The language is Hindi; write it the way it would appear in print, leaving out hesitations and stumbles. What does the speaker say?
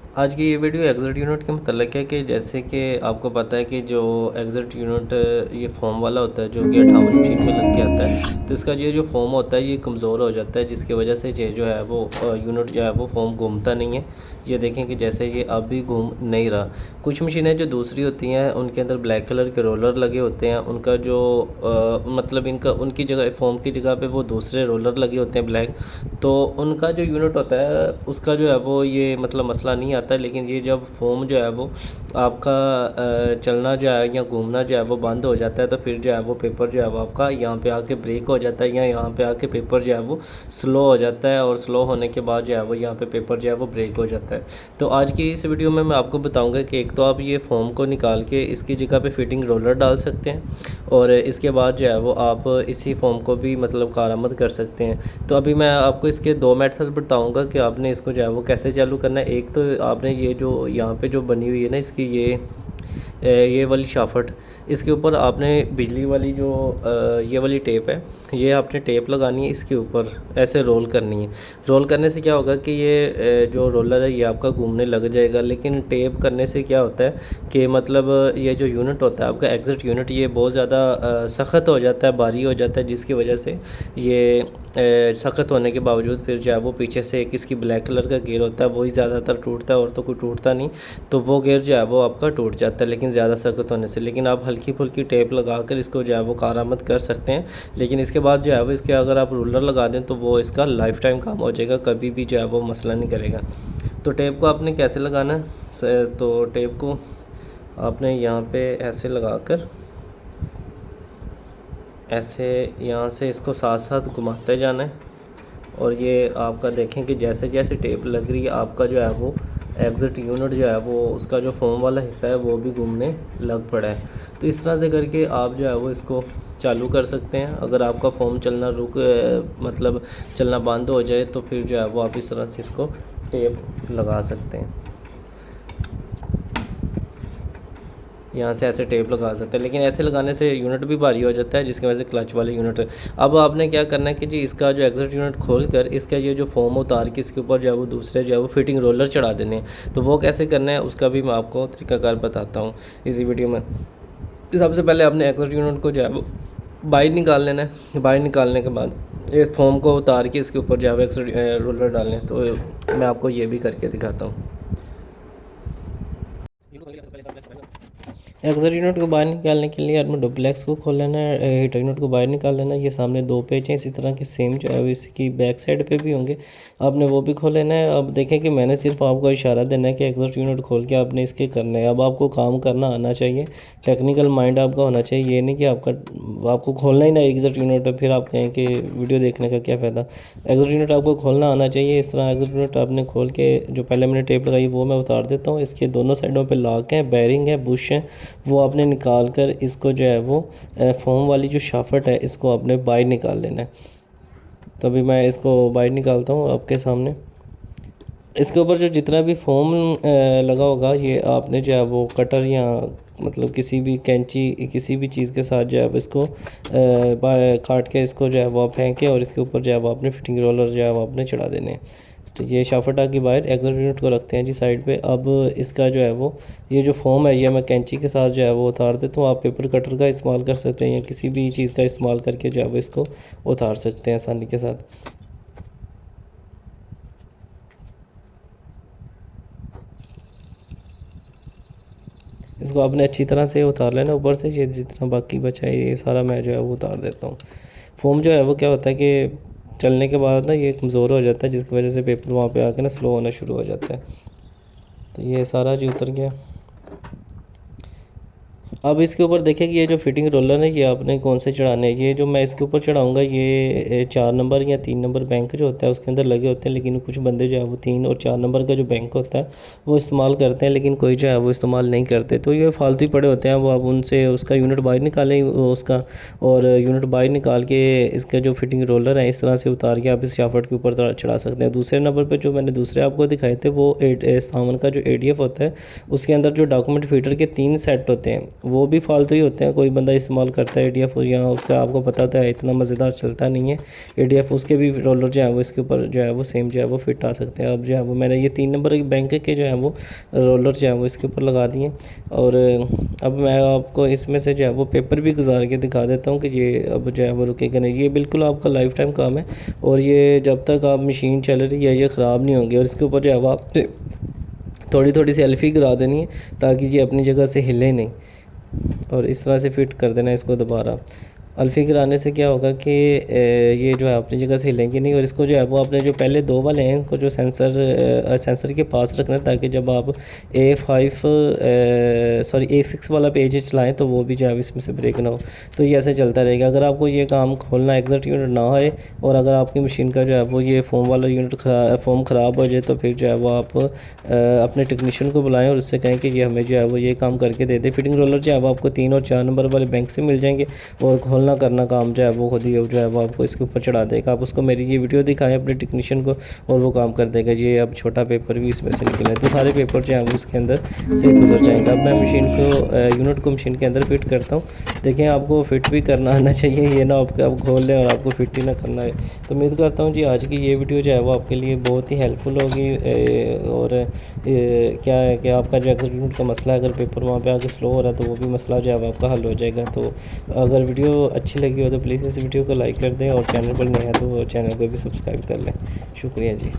आज की ये वीडियो एग्जिट यूनिट के मतलब है कि जैसे कि आपको पता है कि जो एग्जिट यूनिट ये फोम वाला होता है जो कि 58 मशीन में लग के आता है, तो इसका ये जो फोम होता है ये कमज़ोर हो जाता है, जिसकी वजह से ये जो है वो यूनिट जो है वो फोम घूमता नहीं है। ये देखें कि जैसे ये अब भी घूम नहीं रहा। कुछ मशीनें जो दूसरी होती हैं उनके अंदर ब्लैक कलर के रोलर लगे होते हैं, उनका जो मतलब इनका उनकी जगह फोम की जगह पे वो दूसरे रोलर लगे होते हैं ब्लैक। तो उनका जो यूनिट होता है उसका जो है वो ये मतलब मसला नहीं आता है। लेकिन ये जब फोम जो है वो आपका चलना जो है या घूमना जो है वो बंद हो जाता है, तो फिर जो है वो पेपर जो है वो आपका यहाँ पे आके ब्रेक हो जाता है, या यहाँ पे आके पेपर जो है वो स्लो हो जाता है, और स्लो होने के बाद जो है वो यहाँ पे पेपर जो है वो ब्रेक हो जाता है। तो आज की इस वीडियो में मैं आपको बताऊँगा कि एक तो आप ये फोम को निकाल के इसकी जगह पे फिटिंग रोलर डाल सकते हैं, और इसके बाद जो है वो आप इसी फोम को भी मतलब कारामद कर सकते हैं। तो अभी मैं आपको इसके दो मेथड बताऊंगा कि आपने इसको जो है वो कैसे चालू करना है। एक तो आपने ये जो यहाँ पे जो बनी हुई है ना इसकी ये वाली शाफट, इसके ऊपर आपने बिजली वाली जो ये वाली टेप है, ये आपने टेप लगानी है, इसके ऊपर ऐसे रोल करनी है। रोल करने से क्या होगा कि ये जो रोलर है ये आपका घूमने लग जाएगा। लेकिन टेप करने से क्या होता है कि मतलब ये जो यूनिट होता है आपका एग्जिट यूनिट, ये बहुत ज़्यादा सख्त हो जाता है, भारी हो जाता है, जिसकी वजह से ये सख्त होने के बावजूद फिर जो है वो पीछे से एक इसकी ब्लैक कलर का गेयर होता है वही ज़्यादातर टूटता है, और तो कोई टूटता नहीं। तो वो गेयर जो है वो आपका टूट जाता है लेकिन ज़्यादा सख्त होने से। लेकिन आप हल्की फुल्की टेप लगा कर इसको जो है वो कारामद कर सकते हैं। लेकिन इसके बाद जो है वो इसके अगर आप रूलर लगा दें तो वो इसका लाइफ टाइम काम हो जाएगा, कभी भी जो है वो मसला नहीं करेगा। तो टेप को आपने कैसे लगाना है? तो टेप को आपने यहाँ पे ऐसे लगा कर ऐसे यहाँ से इसको साथ साथ घुमाते जाना है, और ये आपका देखें कि जैसे जैसे टेप लग रही है आपका जो है वो एग्ज़िट यूनिट जो है वो उसका जो फोम वाला हिस्सा है वो भी घूमने लग पड़ा है। तो इस तरह से करके आप जो है वो इसको चालू कर सकते हैं। अगर आपका फोम चलना मतलब चलना बंद हो जाए तो फिर जो है वो आप इस तरह से इसको टेप लगा सकते हैं, यहाँ से ऐसे टेप लगा सकते हैं। लेकिन ऐसे लगाने से यूनिट भी भारी हो जाता है, जिसकी वजह से क्लच वाले यूनिट। अब आपने क्या करना है कि जी इसका जो एग्जिट यूनिट खोल कर इसका ये जो फोम उतार के इसके ऊपर जो है वो दूसरे जो है वो फिटिंग रोलर चढ़ा देने हैं। तो वो कैसे करना है उसका भी मैं आपको तरीकाकार बताता हूँ इसी वीडियो में। सबसे पहले आपने एग्जिट यूनिट को जो है वो बाहर निकाल लेना है। बाहर निकालने के बाद एक फोम को उतार के इसके ऊपर जो है वो एग्जिट रोलर डालने हैं। तो मैं आपको ये भी करके दिखाता हूँ। एक्सर यूनिट को बाहर निकालने के लिए आपने डुप्लेक्स को खोल लेना है, हीटर यूनिट को बाहर निकाल लेना है। ये सामने दो पेच हैं इसी तरह के सेम जो है इसकी बैक साइड पे भी होंगे, आपने वो भी खोल लेना है। अब देखें कि मैंने सिर्फ आपको इशारा देना है कि एग्जॉस्ट यूनिट खोल के आपने इसके करना है। अब आपको काम करना आना चाहिए, टेक्निकल माइंड आपका होना चाहिए। ये नहीं कि आपको खोलना ही ना एग्जॉस्ट यूनिट, फिर आप कहें कि वीडियो देखने का क्या फ़ायदा। एग्जॉस्ट यूनिट आपको खोलना आना चाहिए। इस तरह एग्जॉस्ट यूनिट आपने खोल के जो पहले मैंने टेप लगाई वो मैं उतार देता हूँ। इसके दोनों साइडों पर लॉक है, बैरिंग है, बुश है, वो आपने निकाल कर इसको जो है वो फोम वाली जो शाफट है इसको आपने बाहर निकाल लेना है। तो अभी मैं इसको बाहर निकालता हूँ आपके सामने। इसके ऊपर जो जितना भी फोम लगा होगा ये आपने जो है वो कटर या मतलब किसी भी कैंची किसी भी चीज़ के साथ जो है इसको काट के इसको जो है वो आप फेंकें, और इसके ऊपर जो है वो आपने फिटिंग रोलर जो है वो आपने चढ़ा देने हैं। तो ये शाफट आगे बाहर एग्जॉस्ट यूनिट को रखते हैं जी साइड पे। अब इसका जो है वो ये जो फोम है ये मैं कैंची के साथ जो है वो उतार देता हूँ। आप पेपर कटर का इस्तेमाल कर सकते हैं या किसी भी चीज़ का इस्तेमाल करके जो है वो इसको उतार सकते हैं आसानी के साथ। इसको आपने अच्छी तरह से उतार लेना ऊपर से। ये जितना बाकी बचा है ये सारा मैं जो है वो उतार देता हूँ। फोम जो है वो क्या होता है कि चलने के बाद ना ये कमज़ोर हो जाता है, जिसकी वजह से पेपर वहाँ पे आके ना स्लो होना शुरू हो जाता है। तो ये सारा जो उतर गया। अब इसके ऊपर देखिए कि ये जो फिटिंग रोलर है ये आपने कौन से चढ़ाने हैं। ये जो मैं इसके ऊपर चढ़ाऊंगा ये 4 नंबर या 3 नंबर बैंक जो होता है उसके अंदर लगे होते हैं। लेकिन कुछ बंदे जो है वो 3 और 4 नंबर का जो बैंक होता है वो इस्तेमाल करते हैं, लेकिन कोई जो है वो इस्तेमाल नहीं करते। तो ये फालतू ही पड़े होते हैं, वो आप उनसे उसका यूनिट बाहर निकालें उसका, और यूनिट बाहर निकाल के इसका जो फिटिंग रोलर है इस तरह से उतार के आप इस शाफट के ऊपर चढ़ा सकते हैं। दूसरे नंबर पर जो मैंने दूसरे आपको दिखाए थे वो सावन का जो ADF होता है उसके अंदर जो डॉक्यूमेंट फीडर के 3 सेट होते हैं वो भी फालतू ही होते हैं। कोई बंदा इस्तेमाल करता है ADF, यहाँ उसका आपको पता तो है इतना मज़ेदार चलता नहीं है ADF। उसके भी रोलर जो है वो इसके ऊपर जो है वो सेम जो है वो फिट आ सकते हैं। अब जो है वो मैंने ये 3 नंबर बैंक के जो है वो रोलर जो है वो इसके ऊपर लगा दिए। और अब मैं आपको इसमें से जो है वो पेपर भी गुजार के दिखा देता हूँ कि ये अब जो है वो रुकेगा नहीं। ये बिल्कुल आपका लाइफ टाइम काम है और ये जब तक आप मशीन चल रही है ये ख़राब नहीं होंगे। और इसके ऊपर जो है वो आपने थोड़ी थोड़ी सी एल्फी गिरा देनी है ताकि ये अपनी जगह से हिले नहीं। और इस तरह से फिट कर देना है इसको दोबारा। अल्फ़ी गिराने से क्या होगा कि ये जो है अपनी जगह से हिलेंगे नहीं। और इसको जो है वो अपने जो पहले 2 वाले हैं इनको जो सेंसर के पास रखना है ताकि जब आप A6 वाला पेज चलाएं तो वो भी जो है इसमें से ब्रेक ना हो। तो ये ऐसे चलता रहेगा। अगर आपको ये काम खोलना एग्जैक्ट यूनिट ना होए और अगर आपकी मशीन का जो है वो ये फ़ोम वाला यूनिट फ़ोम ख़राब हो जाए तो फिर जो है वो आप अपने टेक्नीशियन को बुलाएं और उससे कहें कि ये हमें जो है वो ये काम करके दे दे। फिटिंग रोलर जो है वो आपको 3 और 4 नंबर वाले बैंक से मिल जाएंगे और खोलना करना काम जो है वो खुद ही जो है वो आपको इसके ऊपर चढ़ा देगा। आप उसको मेरी ये वीडियो दिखाएं अपने टेक्नीशियन को और वो काम कर देगा। ये अब छोटा पेपर भी इसमें से निकला है तो सारे पेपर जो है वो इसके अंदर से गुजर जाएंगे। अब मैं मशीन को यूनिट को मशीन के अंदर फिट करता हूँ। देखें आपको फिट भी करना आना चाहिए, ये ना आपके आप खोल लें और आपको फिट ही ना करना है। तो उम्मीद करता हूँ जी आज की ये वीडियो जो है वो आपके लिए बहुत ही हेल्पफुल होगी। और क्या है कि आपका जो अगर यूनिट का मसला है, अगर पेपर वहाँ पे आके स्लो हो रहा है तो वो भी मसला जो है आपका हल हो जाएगा। तो अगर वीडियो अच्छी लगी हो तो प्लीज़ इस वीडियो को लाइक कर दें और चैनल पर नया है तो चैनल को भी सब्सक्राइब कर लें। शुक्रिया जी।